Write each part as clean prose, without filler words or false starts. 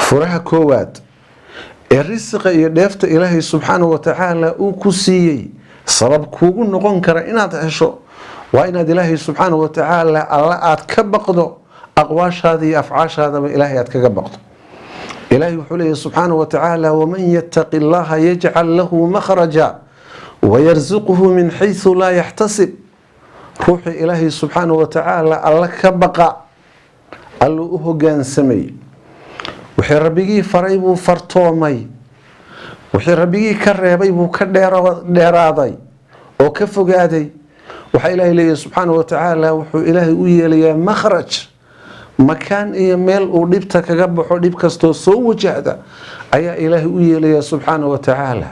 furaha koowaad ee risqa iyo dheefta ilaahay subxaanahu wa tacaala uu ku siiyey sabab kuugu noqon kara inaad hesho waa inaad ilaahay subxaanahu wa tacaala alla aad ka baqdo aqwaashaada iyo afcaashaadaba ilaahay aad kaga baqdo. ilaahay wuxuu leeyahay subxaanahu wa tacaala waman yattaqi llaha yajcal lahu makhraja wayarzuquhu min xaysu laa yaxtasib. ruuxii ilaahay subxaanahu wa tacaala alla ka baqa alluu u hogaansamay, wixii rabbigii faray buu fartoomay, wixii rabbigii ka reebay buu ka dheeraaday oo ka fogaaday. waxaa ilaahay leeyahay subxaanahu wa tacaala wuxuu ilaahay u yeelayaa makhraj, makaan iyo meel uu dhibta kaga baxo, dhib kastoo soo wajahda ayaa ilaahay u yeelayaa subxaanahu wa tacaala.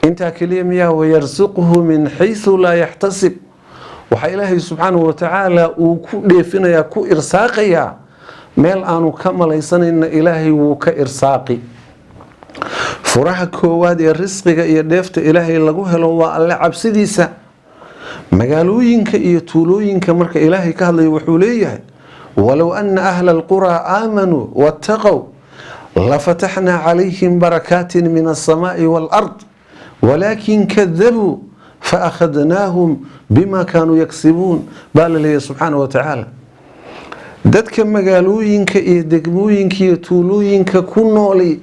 intaa keliya miyaa wayarsuquhu min xaysu laa yaxtasib. waxaa ilaahay subxaanahu wa tacaala uu ku dheefinayaa, ku irsaaqayaa meel aanu ka malaysanayna ilaahay wuu ka irsaaqi. furaha koowaad ee risqiga iyo dheefta ilaahay lagu helo waa alle cabsidiisa. magaalooyinka iyo tuulooyinka marka ilaahay ka hadlayo wuxuu leeyahay walow ana ahla alquraa aamanuu wattaqow lafataxnaa calayhim barakaatin min alsamaa'i waalard walaakin kadabuu faakhadnaahum bima kaanuu yaksibuun baa la leeyahay subxaanahu wa tacaala. dadka magaalooyinka iyo degmooyinka iyo tuulooyinka ku nooli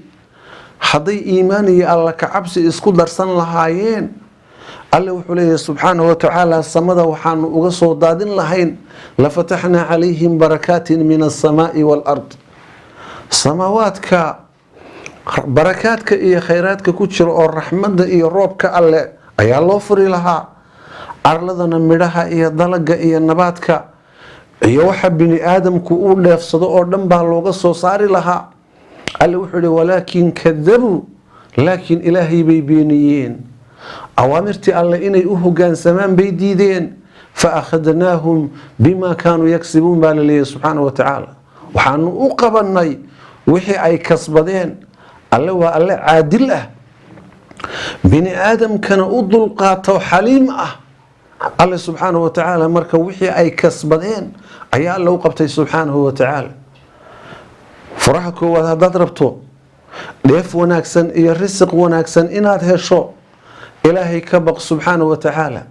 hadday iimaan iyo alla ka cabsi isku darsan lahaayeen, alle wuxuu leeyahay subxaanahu wa tacaala samada waxaanu uga soo daadin lahayn lafataxnaa calayhim barakaatin min alsamaa'i waalard. samaawaadka barakaadka iyo khayraadka ku jira oo raxmadda iyo roobka alle ayaa loo furi lahaa. arladana midhaha iyo dalaga iyo nabaadka iyo waxa bini aadamku uu dheefsado oo dhan baa looga soo saari lahaa. alle wuxuu yihi walaakin kadabuu, laakiin ilaahay bay beeniyeen, awaamirtii alle inay u hogaansamaan bay diideen. faakhadnaahum bima kaanuu yaksibuun baa la leeyahay subxaanahu wa tacaala. waxaanu u qabanay wixii ay kasbadeen. alle waa alle caadil ah, bini aadamkana u dulqaato xaliim ah. alle subxaanahu wa tacaala marka wixii ay kasbadeen ayaa alle u qabtay subxaanahu wa tacaala. furaha koowaad haddaad rabto dheef wanaagsan iyo risiq wanaagsan inaad hesho ilaahay ka baq subxaanahu wa tacaala.